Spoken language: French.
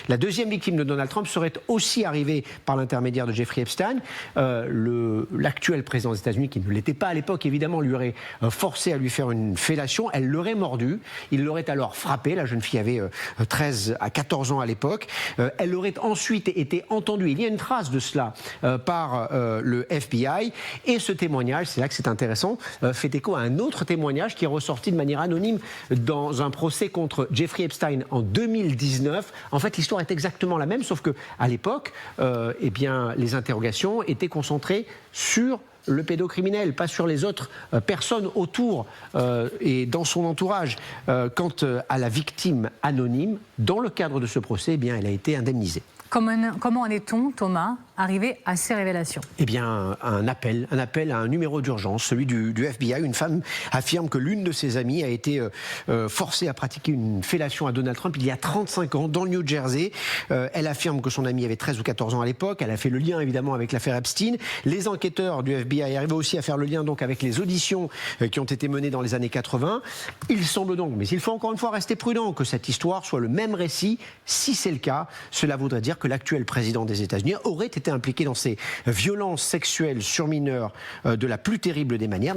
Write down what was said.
La deuxième victime de Donald Trump serait aussi arrivée par l'intermédiaire de Jeffrey Epstein. L'actuel président des États-Unis, qui ne l'était pas à l'époque, évidemment, lui aurait forcé à lui faire une fellation. Elle l'aurait mordu. Il l'aurait alors frappé. La jeune fille avait 13 à 14 ans à l'époque. Elle aurait ensuite été entendue. Il y a une trace de cela par le FBI. Et ce témoignage, c'est là que c'est intéressant, fait écho à un autre témoignage qui est ressorti de manière anonyme dans un procès contre Jeffrey Epstein en 2019. En fait, l'histoire est exactement la même, sauf qu'à l'époque, eh bien, les interrogations étaient concentrées sur le pédocriminel, pas sur les autres personnes autour et dans son entourage. Quant à la victime anonyme, dans le cadre de ce procès, eh bien, elle a été indemnisée. Comment en est-on, Thomas, arrivé à ces révélations? Eh bien, un appel à un numéro d'urgence, celui du FBI. Une femme affirme que l'une de ses amies a été forcée à pratiquer une fellation à Donald Trump il y a 35 ans dans le New Jersey. Elle affirme que son amie avait 13 ou 14 ans à l'époque. Elle a fait le lien évidemment avec l'affaire Epstein. Les enquêteurs du FBI arrivent aussi à faire le lien donc avec les auditions qui ont été menées dans les années 80. Il semble donc, mais il faut encore une fois rester prudent, que cette histoire soit le même récit. Si c'est le cas, cela voudrait dire que l'actuel président des États-Unis aurait été impliqué dans ces violences sexuelles sur mineurs de la plus terrible des manières.